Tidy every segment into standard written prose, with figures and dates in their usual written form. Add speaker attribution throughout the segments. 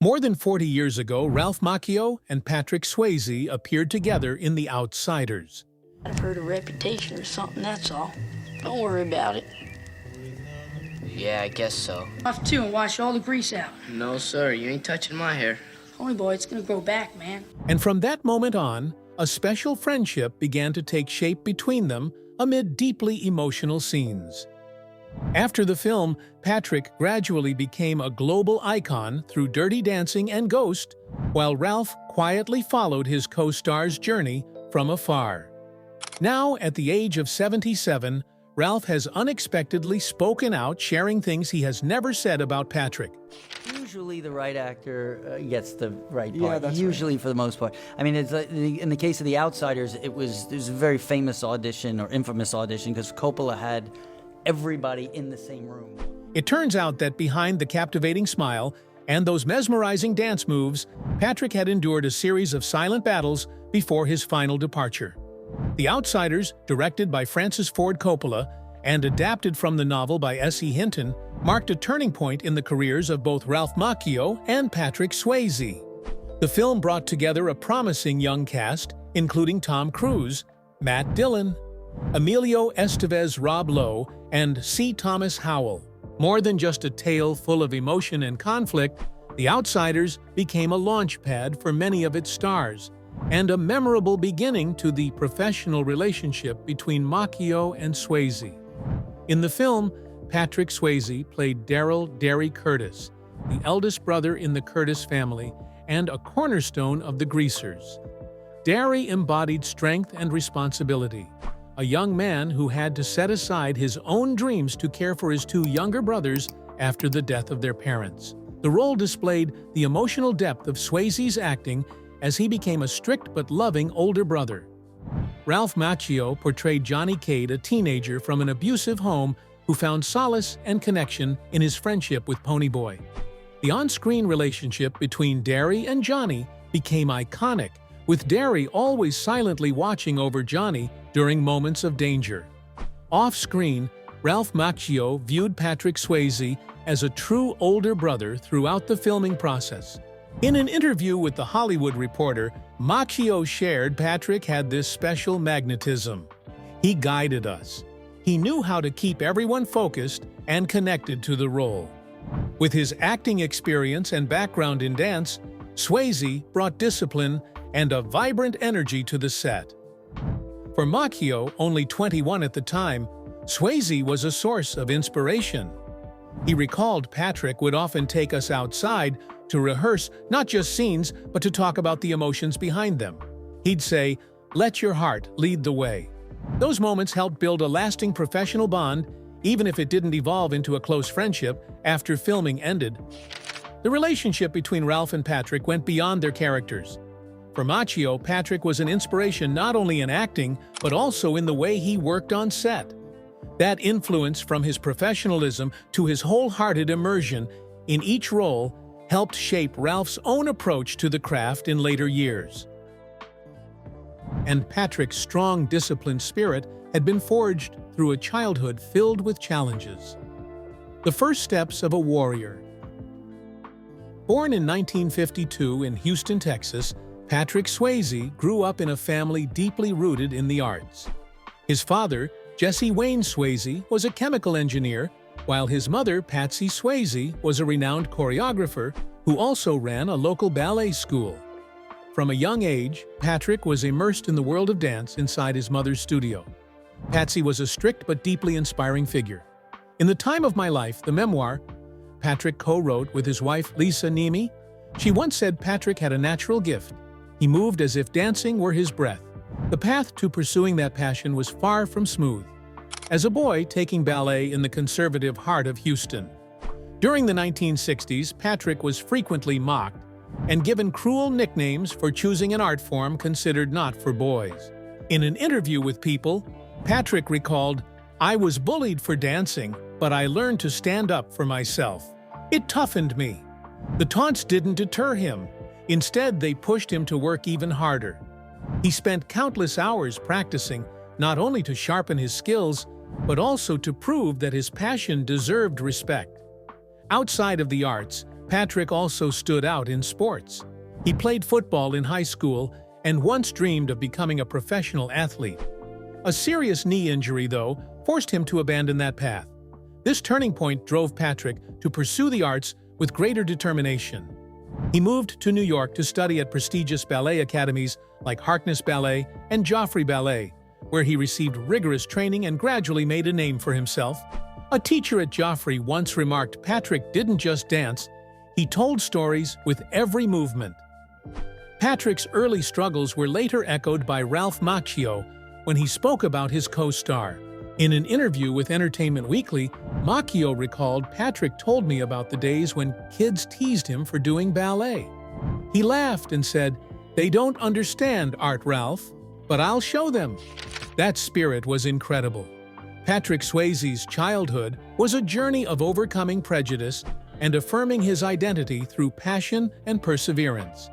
Speaker 1: More than 40 years ago, Ralph Macchio and Patrick Swayze appeared together in The Outsiders.
Speaker 2: I've heard a reputation or something, that's all. Don't worry about it.
Speaker 3: Yeah, I guess so.
Speaker 2: Off too and wash all the grease out.
Speaker 3: No, sir, you ain't touching my hair.
Speaker 2: Only boy, it's gonna grow back, man.
Speaker 1: And from that moment on, a special friendship began to take shape between them amid deeply emotional scenes. After the film, Patrick gradually became a global icon through Dirty Dancing and Ghost, while Ralph quietly followed his co-star's journey from afar. Now, at the age of 77, Ralph has unexpectedly spoken out, sharing things he has never said about Patrick.
Speaker 4: Usually the right actor gets the right part.
Speaker 5: Yeah, that's
Speaker 4: usually
Speaker 5: right.
Speaker 4: For the most part. I mean, it's in the case of The Outsiders, there's a very famous audition or infamous audition because Coppola had everybody in the same room.
Speaker 1: It turns out that behind the captivating smile and those mesmerizing dance moves, Patrick had endured a series of silent battles before his final departure. The Outsiders, directed by Francis Ford Coppola and adapted from the novel by S.E. Hinton, marked a turning point in the careers of both Ralph Macchio and Patrick Swayze. The film brought together a promising young cast, including Tom Cruise, Matt Dillon, Emilio Estevez, Rob Lowe, and C. Thomas Howell. More than just a tale full of emotion and conflict, The Outsiders became a launchpad for many of its stars, and a memorable beginning to the professional relationship between Macchio and Swayze. In the film, Patrick Swayze played Darryl "Derry" Curtis, the eldest brother in the Curtis family and a cornerstone of the Greasers. Derry embodied strength and responsibility, a young man who had to set aside his own dreams to care for his two younger brothers after the death of their parents. The role displayed the emotional depth of Swayze's acting as he became a strict but loving older brother. Ralph Macchio portrayed Johnny Cade, a teenager from an abusive home who found solace and connection in his friendship with Ponyboy. The on-screen relationship between Derry and Johnny became iconic, with Derry always silently watching over Johnny during moments of danger. Off-screen, Ralph Macchio viewed Patrick Swayze as a true older brother throughout the filming process. In an interview with The Hollywood Reporter, Macchio shared Patrick had this special magnetism. He guided us. He knew how to keep everyone focused and connected to the role. With his acting experience and background in dance, Swayze brought discipline and a vibrant energy to the set. For Macchio, only 21 at the time, Swayze was a source of inspiration. He recalled Patrick would often take us outside to rehearse not just scenes, but to talk about the emotions behind them. He'd say, "Let your heart lead the way." Those moments helped build a lasting professional bond, even if it didn't evolve into a close friendship after filming ended. The relationship between Ralph and Patrick went beyond their characters. For Macchio, Patrick was an inspiration not only in acting, but also in the way he worked on set. That influence, from his professionalism to his wholehearted immersion in each role, helped shape Ralph's own approach to the craft in later years. And Patrick's strong, disciplined spirit had been forged through a childhood filled with challenges. The first steps of a warrior. Born in 1952 in Houston, Texas, Patrick Swayze grew up in a family deeply rooted in the arts. His father, Jesse Wayne Swayze, was a chemical engineer, while his mother, Patsy Swayze, was a renowned choreographer who also ran a local ballet school. From a young age, Patrick was immersed in the world of dance inside his mother's studio. Patsy was a strict but deeply inspiring figure. In The Time of My Life, the memoir, Patrick co-wrote with his wife Lisa Nemi, she once said Patrick had a natural gift. He moved as if dancing were his breath. The path to pursuing that passion was far from smooth. As a boy, taking ballet in the conservative heart of Houston. During the 1960s, Patrick was frequently mocked and given cruel nicknames for choosing an art form considered not for boys. In an interview with People, Patrick recalled, "I was bullied for dancing, but I learned to stand up for myself. It toughened me." The taunts didn't deter him. Instead, they pushed him to work even harder. He spent countless hours practicing, not only to sharpen his skills, but also to prove that his passion deserved respect. Outside of the arts, Patrick also stood out in sports. He played football in high school and once dreamed of becoming a professional athlete. A serious knee injury, though, forced him to abandon that path. This turning point drove Patrick to pursue the arts with greater determination. He moved to New York to study at prestigious ballet academies like Harkness Ballet and Joffrey Ballet, where he received rigorous training and gradually made a name for himself. A teacher at Joffrey once remarked Patrick didn't just dance, he told stories with every movement. Patrick's early struggles were later echoed by Ralph Macchio when he spoke about his co-star. In an interview with Entertainment Weekly, Macchio recalled, "Patrick told me about the days when kids teased him for doing ballet. He laughed and said, 'They don't understand art, Ralph, but I'll show them.'" That spirit was incredible. Patrick Swayze's childhood was a journey of overcoming prejudice and affirming his identity through passion and perseverance.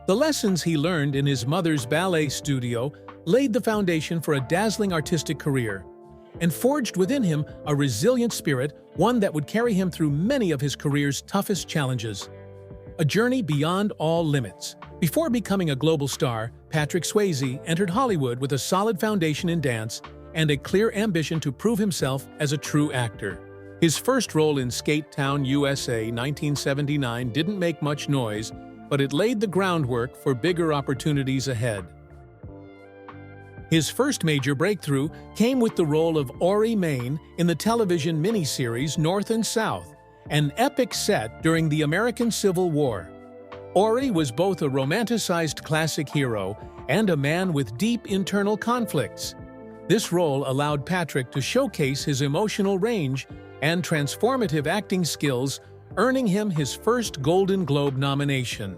Speaker 1: The lessons he learned in his mother's ballet studio laid the foundation for a dazzling artistic career and forged within him a resilient spirit, one that would carry him through many of his career's toughest challenges. A journey beyond all limits. Before becoming a global star, Patrick Swayze entered Hollywood with a solid foundation in dance and a clear ambition to prove himself as a true actor. His first role in Skate Town, USA, 1979 didn't make much noise, but it laid the groundwork for bigger opportunities ahead. His first major breakthrough came with the role of Ori Maine in the television miniseries North and South, an epic set during the American Civil War. Ori was both a romanticized classic hero and a man with deep internal conflicts. This role allowed Patrick to showcase his emotional range and transformative acting skills, earning him his first Golden Globe nomination.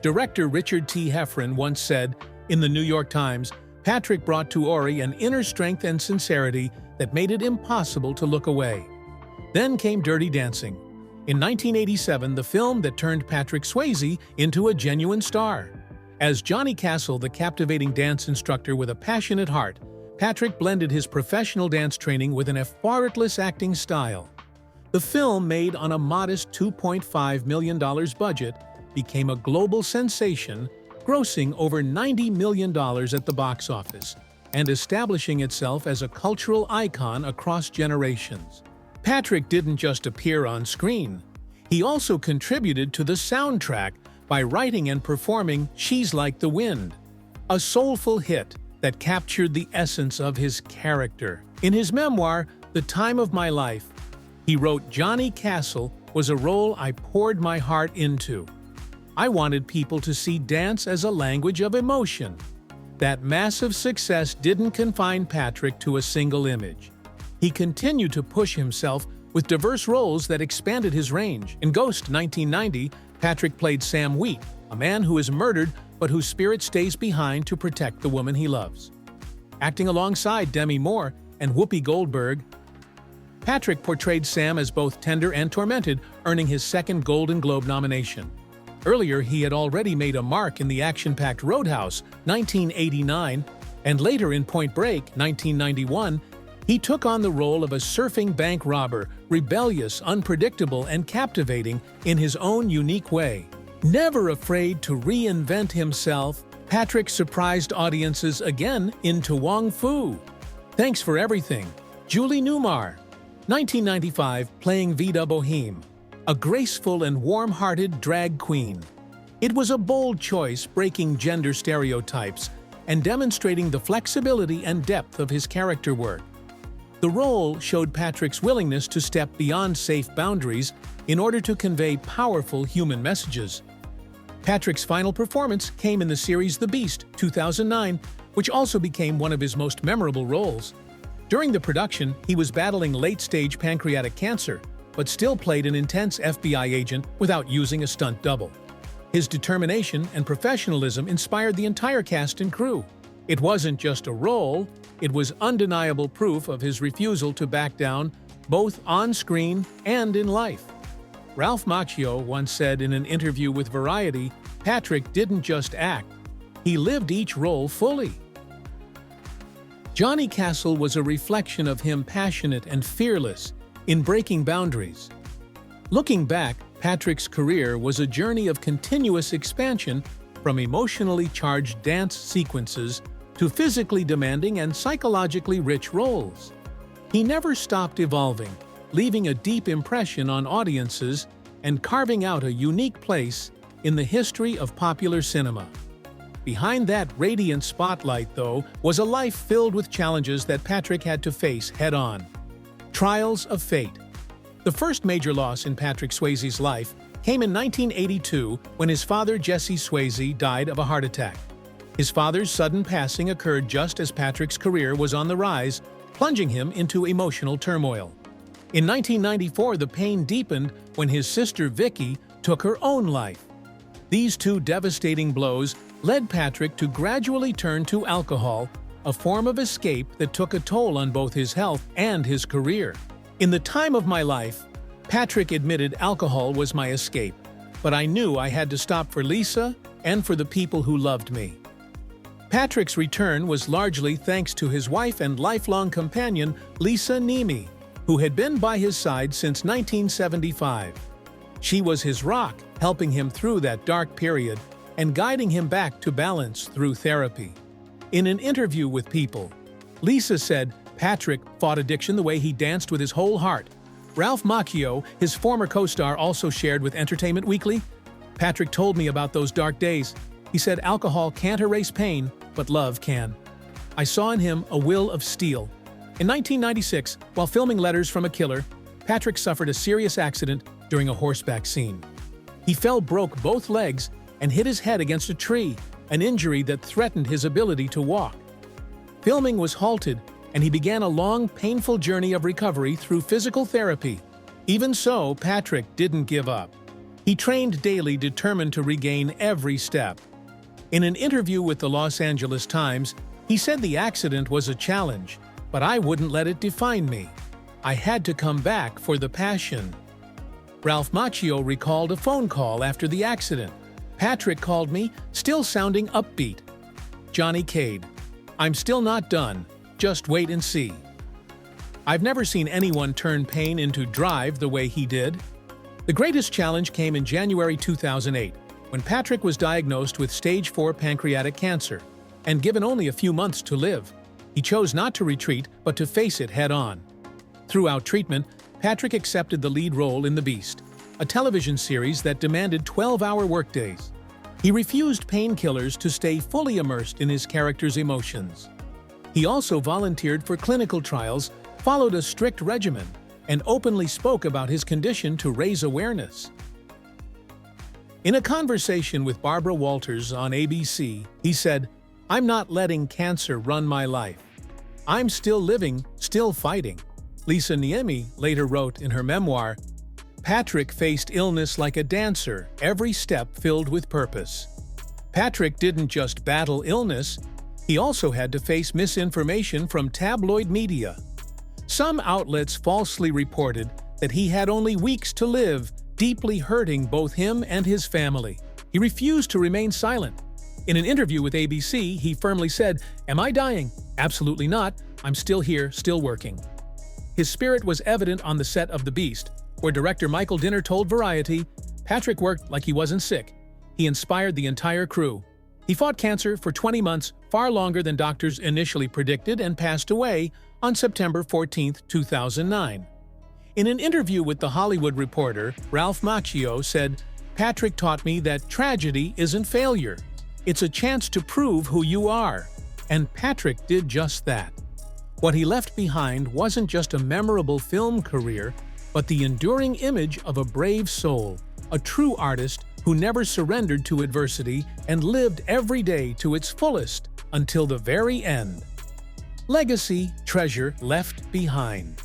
Speaker 1: Director Richard T. Heffron once said, in the New York Times, Patrick brought to Ori an inner strength and sincerity that made it impossible to look away. Then came Dirty Dancing. In 1987, the film that turned Patrick Swayze into a genuine star. As Johnny Castle, the captivating dance instructor with a passionate heart, Patrick blended his professional dance training with an effortless acting style. The film, made on a modest $2.5 million budget, became a global sensation, grossing over $90 million at the box office and establishing itself as a cultural icon across generations. Patrick didn't just appear on screen. He also contributed to the soundtrack by writing and performing She's Like the Wind, a soulful hit that captured the essence of his character. In his memoir, The Time of My Life, he wrote, "Johnny Castle was a role I poured my heart into. I wanted people to see dance as a language of emotion." That massive success didn't confine Patrick to a single image. He continued to push himself with diverse roles that expanded his range. In Ghost 1990, Patrick played Sam Wheat, a man who is murdered but whose spirit stays behind to protect the woman he loves. Acting alongside Demi Moore and Whoopi Goldberg, Patrick portrayed Sam as both tender and tormented, earning his second Golden Globe nomination. Earlier, he had already made a mark in the action-packed Roadhouse, 1989, and later in Point Break, 1991, he took on the role of a surfing bank robber, rebellious, unpredictable, and captivating in his own unique way. Never afraid to reinvent himself, Patrick surprised audiences again in To Wong Foo. Thanks for Everything, Julie Newmar, 1995, playing Vida Boheme, a graceful and warm-hearted drag queen. It was a bold choice, breaking gender stereotypes and demonstrating the flexibility and depth of his character work. The role showed Patrick's willingness to step beyond safe boundaries in order to convey powerful human messages. Patrick's final performance came in the series The Beast, 2009, which also became one of his most memorable roles. During the production, he was battling late-stage pancreatic cancer, but still played an intense FBI agent without using a stunt double. His determination and professionalism inspired the entire cast and crew. It wasn't just a role, it was undeniable proof of his refusal to back down, both on screen and in life. Ralph Macchio once said in an interview with Variety, Patrick didn't just act, he lived each role fully. Johnny Castle was a reflection of him, passionate and fearless in breaking boundaries. Looking back, Patrick's career was a journey of continuous expansion from emotionally charged dance sequences to physically demanding and psychologically rich roles. He never stopped evolving, leaving a deep impression on audiences and carving out a unique place in the history of popular cinema. Behind that radiant spotlight, though, was a life filled with challenges that Patrick had to face head-on. Trials of fate. The first major loss in Patrick Swayze's life came in 1982 when his father, Jesse Swayze, died of a heart attack. His father's sudden passing occurred just as Patrick's career was on the rise, plunging him into emotional turmoil. In 1994, the pain deepened when his sister Vicky took her own life. These two devastating blows led Patrick to gradually turn to alcohol, a form of escape that took a toll on both his health and his career. In the time of my life, Patrick admitted alcohol was my escape, but I knew I had to stop for Lisa and for the people who loved me. Patrick's return was largely thanks to his wife and lifelong companion, Lisa Niemi, who had been by his side since 1975. She was his rock, helping him through that dark period and guiding him back to balance through therapy. In an interview with People, Lisa said Patrick fought addiction the way he danced with his whole heart. Ralph Macchio, his former co-star, also shared with Entertainment Weekly, "Patrick told me about those dark days. He said alcohol can't erase pain, but love can. I saw in him a will of steel." In 1996, while filming Letters from a Killer, Patrick suffered a serious accident during a horseback scene. He broke both legs and hit his head against a tree, an injury that threatened his ability to walk. Filming was halted, and he began a long, painful journey of recovery through physical therapy. Even so, Patrick didn't give up. He trained daily, determined to regain every step. In an interview with the Los Angeles Times, he said the accident was a challenge, but I wouldn't let it define me. I had to come back for the passion. Ralph Macchio recalled a phone call after the accident. "Patrick called me, still sounding upbeat." Johnny Cade: "I'm still not done. Just wait and see." I've never seen anyone turn pain into drive the way he did. The greatest challenge came in January 2008, when Patrick was diagnosed with stage 4 pancreatic cancer and given only a few months to live. He chose not to retreat, but to face it head-on. Throughout treatment, Patrick accepted the lead role in The Beast, a television series that demanded 12-hour workdays. He refused painkillers to stay fully immersed in his character's emotions. He also volunteered for clinical trials, followed a strict regimen, and openly spoke about his condition to raise awareness. In a conversation with Barbara Walters on ABC, he said, "I'm not letting cancer run my life. I'm still living, still fighting." Lisa Niemi later wrote in her memoir, "Patrick faced illness like a dancer, every step filled with purpose." Patrick didn't just battle illness, he also had to face misinformation from tabloid media. Some outlets falsely reported that he had only weeks to live, deeply hurting both him and his family. He refused to remain silent. In an interview with ABC, he firmly said, "Am I dying? Absolutely not. I'm still here, still working." His spirit was evident on the set of The Beast, where director Michael Dinner told Variety, "Patrick worked like he wasn't sick. He inspired the entire crew." He fought cancer for 20 months, far longer than doctors initially predicted, and passed away on September 14, 2009. In an interview with The Hollywood Reporter, Ralph Macchio said, "Patrick taught me that tragedy isn't failure. It's a chance to prove who you are." And Patrick did just that. What he left behind wasn't just a memorable film career, but the enduring image of a brave soul, a true artist who never surrendered to adversity and lived every day to its fullest until the very end. Legacy, treasure left behind.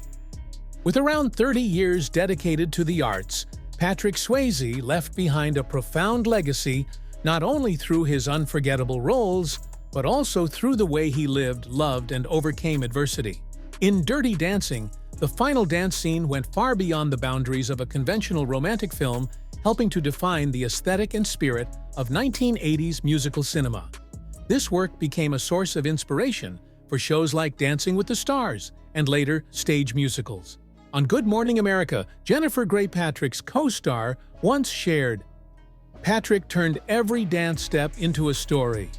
Speaker 1: With around 30 years dedicated to the arts, Patrick Swayze left behind a profound legacy not only through his unforgettable roles, but also through the way he lived, loved, and overcame adversity. In Dirty Dancing, the final dance scene went far beyond the boundaries of a conventional romantic film, helping to define the aesthetic and spirit of 1980s musical cinema. This work became a source of inspiration for shows like Dancing with the Stars and later stage musicals. On Good Morning America, Jennifer Grey Patrick's co-star once shared, "Patrick turned every dance step into a story.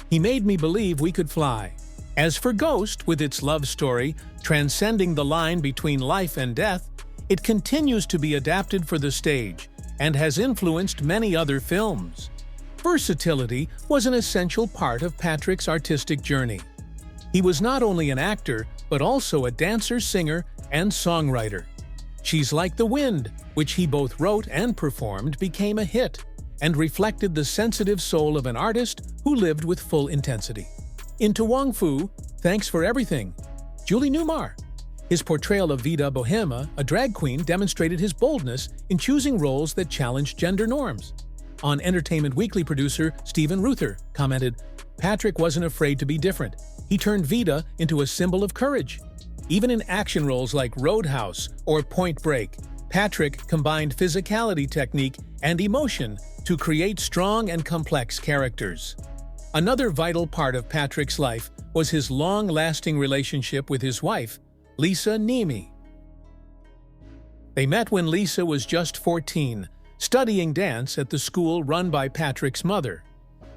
Speaker 1: He made me believe we could fly." As for Ghost, with its love story transcending the line between life and death, it continues to be adapted for the stage and has influenced many other films. Versatility was an essential part of Patrick's artistic journey. He was not only an actor, but also a dancer, singer, and songwriter. She's Like the Wind, which he both wrote and performed, became a hit and reflected the sensitive soul of an artist who lived with full intensity. In To Wong Foo, Thanks for Everything, Julie Newmar. His portrayal of Vida Bohema, a drag queen, demonstrated his boldness in choosing roles that challenged gender norms. On Entertainment Weekly, producer Stephen Ruther commented, "Patrick wasn't afraid to be different. He turned Vida into a symbol of courage." Even in action roles like Roadhouse or Point Break, Patrick combined physicality, technique, and emotion to create strong and complex characters. Another vital part of Patrick's life was his long-lasting relationship with his wife, Lisa Nemi. They met when Lisa was just 14, studying dance at the school run by Patrick's mother.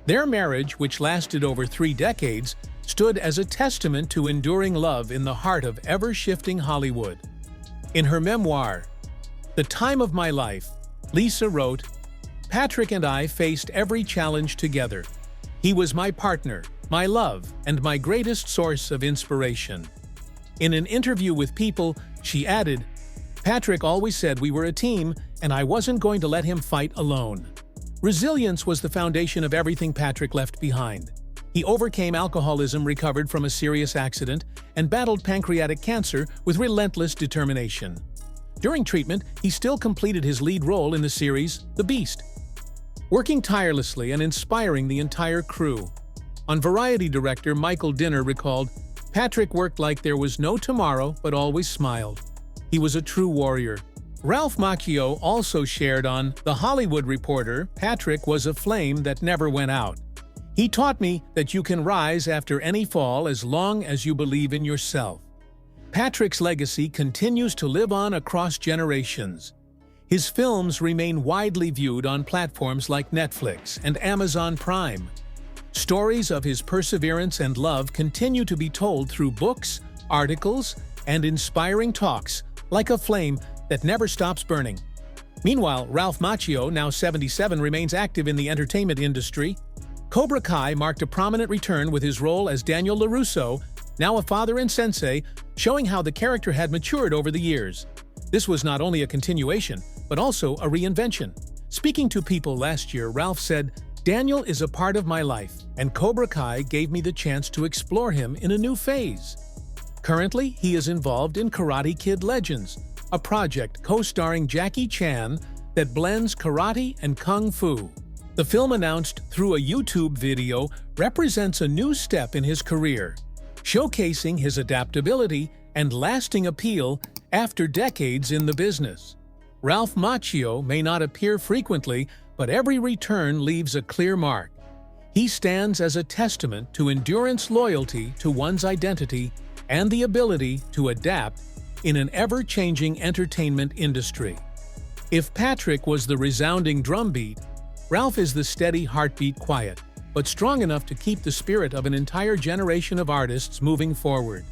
Speaker 1: Their marriage, which lasted over 3 decades, stood as a testament to enduring love in the heart of ever-shifting Hollywood. In her memoir, The Time of My Life, Lisa wrote, "Patrick and I faced every challenge together. He was my partner, my love, and my greatest source of inspiration." In an interview with People, she added, "Patrick always said we were a team, and I wasn't going to let him fight alone." Resilience was the foundation of everything Patrick left behind. He overcame alcoholism, recovered from a serious accident, and battled pancreatic cancer with relentless determination. During treatment, he still completed his lead role in the series The Beast, working tirelessly and inspiring the entire crew. On Variety director Michael Dinner recalled, "Patrick worked like there was no tomorrow but always smiled. He was a true warrior." Ralph Macchio also shared on The Hollywood Reporter, "Patrick was a flame that never went out. He taught me that you can rise after any fall as long as you believe in yourself." Patrick's legacy continues to live on across generations. His films remain widely viewed on platforms like Netflix and Amazon Prime. Stories of his perseverance and love continue to be told through books, articles, and inspiring talks, like a flame that never stops burning. Meanwhile, Ralph Macchio, now 77, remains active in the entertainment industry. Cobra Kai marked a prominent return with his role as Daniel LaRusso, now a father and sensei, showing how the character had matured over the years. This was not only a continuation, but also a reinvention. Speaking to People last year, Ralph said, "Daniel is a part of my life, and Cobra Kai gave me the chance to explore him in a new phase." Currently, he is involved in Karate Kid Legends, a project co-starring Jackie Chan that blends karate and kung fu. The film, announced through a YouTube video, represents a new step in his career, showcasing his adaptability and lasting appeal after decades in the business. Ralph Macchio may not appear frequently, but every return leaves a clear mark. He stands as a testament to endurance, loyalty to one's identity, and the ability to adapt in an ever-changing entertainment industry. If Patrick was the resounding drumbeat, Ralph is the steady heartbeat, quiet, but strong enough to keep the spirit of an entire generation of artists moving forward.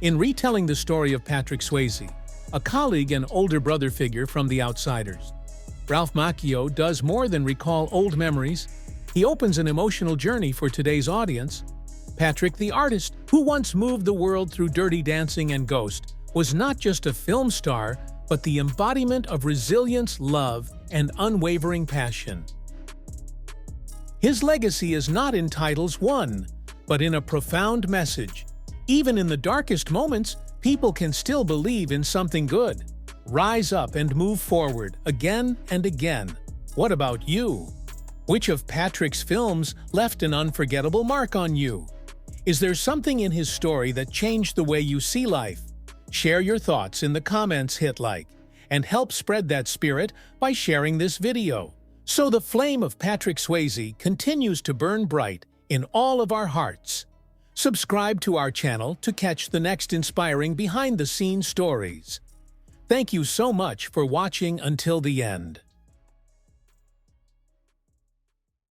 Speaker 1: In retelling the story of Patrick Swayze, a colleague and older brother figure from The Outsiders, Ralph Macchio does more than recall old memories. He opens an emotional journey for today's audience. Patrick, the artist who once moved the world through Dirty Dancing and Ghost, was not just a film star, but the embodiment of resilience, love, and unwavering passion. His legacy is not in titles won, but in a profound message. Even in the darkest moments, people can still believe in something good. Rise up and move forward again and again. What about you? Which of Patrick's films left an unforgettable mark on you? Is there something in his story that changed the way you see life? Share your thoughts in the comments, hit like, and help spread that spirit by sharing this video, so the flame of Patrick Swayze continues to burn bright in all of our hearts. Subscribe to our channel to catch the next inspiring behind-the-scenes stories. Thank you so much for watching until the end.